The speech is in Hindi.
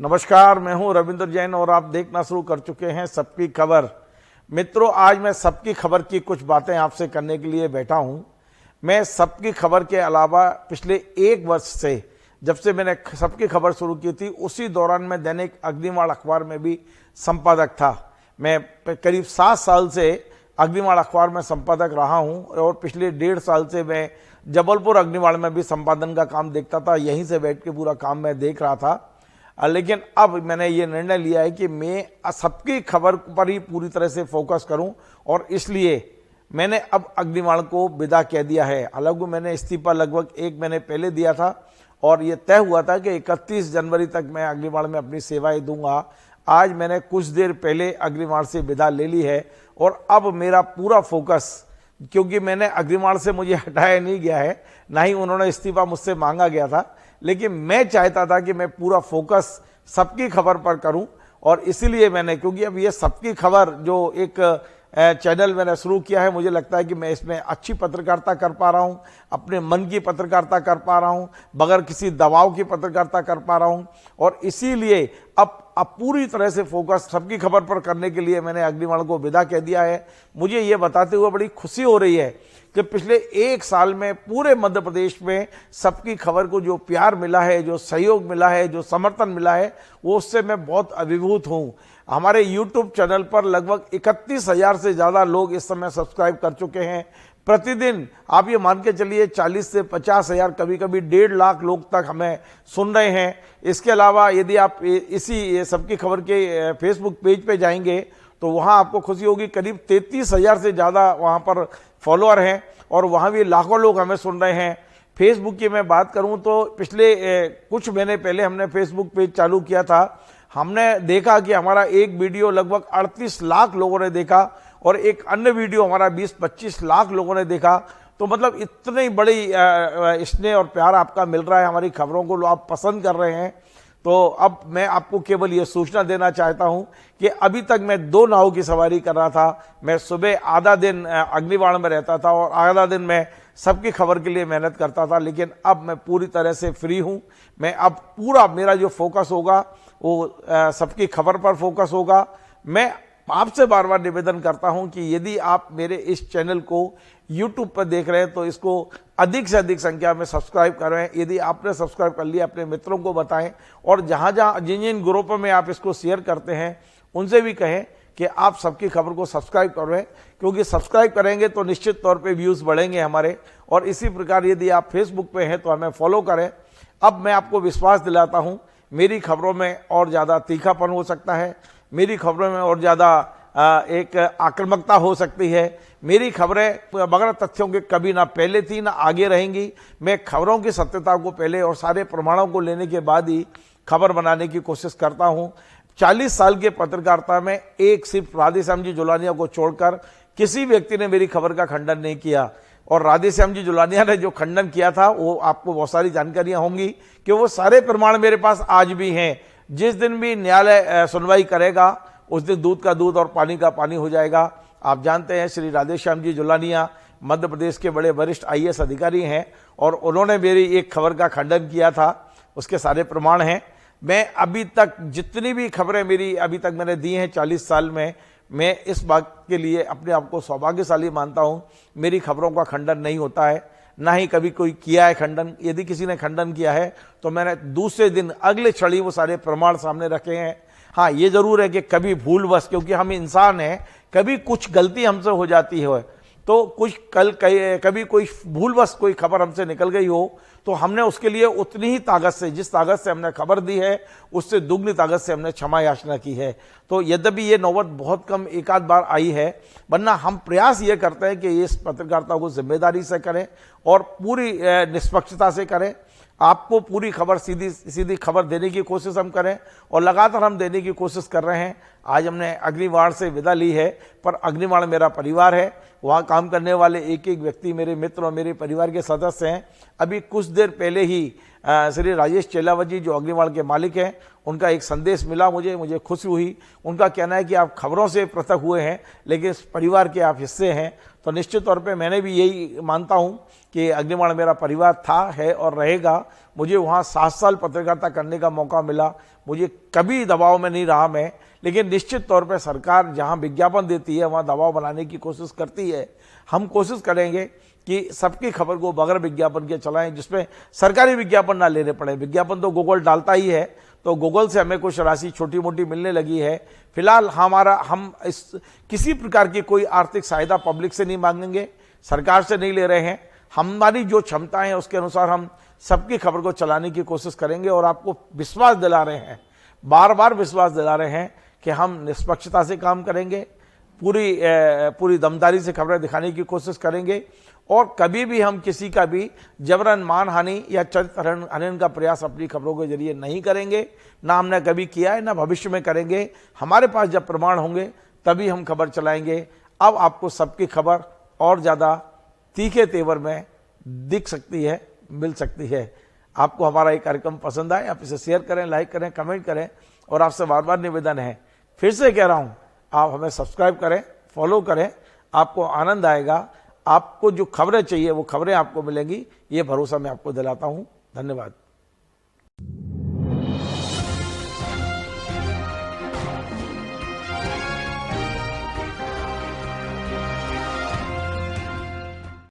नमस्कार, मैं हूं रविंद्र जैन और आप देखना शुरू कर चुके हैं सबकी खबर। मित्रों, आज मैं सबकी खबर की कुछ बातें आपसे करने के लिए बैठा हूं। मैं सबकी खबर के अलावा पिछले 1 वर्ष से, जब से मैंने सबकी खबर शुरू की थी, उसी दौरान मैं दैनिक अग्निमाड़ अखबार में भी संपादक था। मैं करीब 7 साल से अग्निमाड़ अखबार में संपादक रहा हूं और पिछले 1.5 साल से मैं जबलपुर अग्निमाड़ में भी संपादन का काम देखता था। यहीं से बैठ के पूरा काम मैं देख रहा था। लेकिन अब मैंने ये निर्णय लिया है कि मैं सबकी खबर पर ही पूरी तरह से फोकस करूं और इसलिए मैंने अब अग्निमाड़ को विदा कह दिया है। हालांकि मैंने इस्तीफा लगभग 1 महीने पहले दिया था और ये तय हुआ था कि 31 जनवरी तक मैं अग्निमाड़ में अपनी सेवाएं दूंगा। आज मैंने कुछ देर पहले अग्निमाड़ से विदा ले ली है और अब मेरा पूरा फोकस, क्योंकि मैंने अग्निमाड़ से मुझे हटाया नहीं गया है, ना ही उन्होंने इस्तीफा मुझसे मांगा गया था, लेकिन मैं चाहता था कि मैं पूरा फोकस सबकी खबर पर करूं और इसीलिए मैंने, क्योंकि अब ये सबकी खबर जो एक चैनल मैंने शुरू किया है, मुझे लगता है कि मैं इसमें अच्छी पत्रकारिता कर पा रहा हूं, अपने मन की पत्रकारिता कर पा रहा हूं, बगैर किसी दबाव की पत्रकारिता कर पा रहा हूं और इसीलिए अब पूरी तरह से फोकस सबकी खबर पर करने के लिए मैंने अग्निमाड़ को विदा कह दिया है। मुझे ये बताते हुए बड़ी खुशी हो रही है कि पिछले 1 साल में पूरे मध्य प्रदेश में सबकी खबर को जो प्यार मिला है, जो सहयोग मिला है, जो समर्थन मिला है, वो उससे मैं बहुत अभिभूत हूं। हमारे YouTube चैनल पर लगभग 31,000 से ज़्यादा लोग इस समय सब्सक्राइब कर चुके हैं। प्रतिदिन आप ये मान के चलिए 40 से 50,000, कभी कभी 1.5 लाख लोग तक हमें सुन रहे हैं। इसके अलावा यदि आप इसी सबकी खबर के फेसबुक पेज पे जाएंगे तो वहाँ आपको खुशी होगी, करीब 33,000 से ज़्यादा वहाँ पर फॉलोअर हैं और वहाँ भी लाखों लोग हमें सुन रहे हैं। फेसबुक की मैं बात करूँ तो पिछले कुछ महीने पहले हमने फेसबुक पेज चालू किया था। हमने देखा कि हमारा एक वीडियो लगभग 38 लाख लोगों ने देखा और एक अन्य वीडियो हमारा 20-25 लाख लोगों ने देखा। तो मतलब इतनी बड़ी स्नेह और प्यार आपका मिल रहा है, हमारी खबरों को आप पसंद कर रहे हैं। तो अब मैं आपको केवल ये सूचना देना चाहता हूं कि अभी तक मैं 2 नावों की सवारी कर रहा था। मैं सुबह आधा दिन अग्निबाण में रहता था और आधा दिन मैं सबकी खबर के लिए मेहनत करता था, लेकिन अब मैं पूरी तरह से फ्री हूं। मैं अब पूरा मेरा जो फोकस होगा वो सबकी खबर पर फोकस होगा। मैं आपसे बार बार निवेदन करता हूं कि यदि आप मेरे इस चैनल को YouTube पर देख रहे हैं तो इसको अधिक से अधिक संख्या में सब्सक्राइब करें। यदि आपने सब्सक्राइब कर लिया, अपने मित्रों को बताएं और जिन जिन ग्रुपों में आप इसको शेयर करते हैं उनसे भी कहें कि आप सबकी खबर को सब्सक्राइब करें, क्योंकि सब्सक्राइब करेंगे तो निश्चित तौर पे व्यूज़ बढ़ेंगे हमारे। और इसी प्रकार यदि आप फेसबुक पे हैं तो हमें फॉलो करें। अब मैं आपको विश्वास दिलाता हूँ, मेरी खबरों में और ज़्यादा तीखापन हो सकता है, मेरी खबरों में और ज़्यादा एक आक्रामकता हो सकती है। मेरी खबरें बगैर तथ्यों के कभी ना पहले थी ना आगे रहेंगी। मैं खबरों की सत्यता को पहले और सारे प्रमाणों को लेने के बाद ही खबर बनाने की कोशिश करता हूं। 40 साल के पत्रकारिता में एक सिर्फ राधेश्याम जी जुलानिया को छोड़कर किसी व्यक्ति ने मेरी खबर का खंडन नहीं किया और राधेश्याम जी जुलानिया ने जो खंडन किया था वो आपको बहुत सारी जानकारियां होंगी कि वो सारे प्रमाण मेरे पास आज भी हैं। जिस दिन भी न्यायालय सुनवाई करेगा उस दिन दूध का दूध और पानी का पानी हो जाएगा। आप जानते हैं श्री राधेश्याम जी जुलानिया मध्य प्रदेश के बड़े वरिष्ठ IAS अधिकारी हैं और उन्होंने मेरी एक खबर का खंडन किया था, उसके सारे प्रमाण हैं। मैं अभी तक जितनी भी खबरें मेरी अभी तक मैंने दी हैं 40 साल में, मैं इस बात के लिए अपने आप को सौभाग्यशाली मानता हूं। मेरी खबरों का खंडन नहीं होता है, ना ही कभी कोई किया है खंडन। यदि किसी ने खंडन किया है तो मैंने दूसरे दिन अगले क्षण ही वो सारे प्रमाण सामने रखे हैं। हाँ, ये जरूर है कि कभी भूलवश, क्योंकि हम इंसान हैं, कभी कुछ गलती हमसे हो जाती है, तो कुछ कभी कोई भूलवश कोई खबर हमसे निकल गई हो तो हमने उसके लिए उतनी ही ताकत से, जिस ताकत से हमने खबर दी है उससे दुगनी ताकत से हमने क्षमा याचना की है। तो यद्यपि ये नौबत बहुत कम एक आध बार आई है, वरना हम प्रयास ये करते हैं कि इस पत्रकारिता को जिम्मेदारी से करें और पूरी निष्पक्षता से करें। आपको पूरी खबर सीधी सीधी खबर देने की कोशिश हम करें और लगातार हम देने की कोशिश कर रहे हैं। आज हमने अग्निमाड़ से विदा ली है, पर अग्निमाड़ मेरा परिवार है वहाँ काम करने वाले एक एक व्यक्ति मेरे मित्र और मेरे परिवार के सदस्य हैं। अभी कुछ देर पहले ही श्री राजेश चेलावत जी जो अग्निवाण के मालिक हैं, उनका एक संदेश मिला मुझे खुशी हुई। उनका कहना है कि आप खबरों से पृथक हुए हैं लेकिन इस परिवार के आप हिस्से हैं। तो निश्चित तौर पे मैंने भी यही मानता हूं कि अग्निवाण मेरा परिवार था, है और रहेगा। मुझे वहाँ 7 साल पत्रकारिता करने का मौका मिला, मुझे कभी दबाव में नहीं रहा मैं। लेकिन निश्चित तौर पे सरकार जहाँ विज्ञापन देती है वहाँ दबाव बनाने की कोशिश करती है। हम कोशिश करेंगे कि सबकी खबर को बगैर विज्ञापन के चलाएं, जिसमें सरकारी विज्ञापन ना लेने पड़े। विज्ञापन तो गूगल डालता ही है, तो गूगल से हमें कुछ राशि छोटी मोटी मिलने लगी है। फिलहाल हम किसी प्रकार की कोई आर्थिक सहायता पब्लिक से नहीं मांगेंगे, सरकार से नहीं ले रहे हैं। हमारी जो क्षमताएं हैं उसके अनुसार हम सबकी खबर को चलाने की कोशिश करेंगे और आपको विश्वास दिला रहे हैं, बार बार विश्वास दिला रहे हैं कि हम निष्पक्षता से काम करेंगे, पूरी दमदारी से खबरें दिखाने की कोशिश करेंगे और कभी भी हम किसी का भी जबरन मानहानि या चरित्र हनन का प्रयास अपनी खबरों के जरिए नहीं करेंगे। ना हमने कभी किया है, ना भविष्य में करेंगे। हमारे पास जब प्रमाण होंगे तभी हम खबर चलाएंगे। अब आपको सबकी खबर और ज़्यादा तीखे तेवर में दिख सकती है, मिल सकती है। आपको हमारा ये कार्यक्रम पसंद आए, आप इसे शेयर करें, लाइक करें, कमेंट करें और आपसे बार बार निवेदन है, फिर से कह रहा हूँ, आप हमें सब्सक्राइब करें, फॉलो करें, आपको आनंद आएगा। आपको जो खबरें चाहिए वो खबरें आपको मिलेंगी, ये भरोसा मैं आपको दिलाता हूँ। धन्यवाद।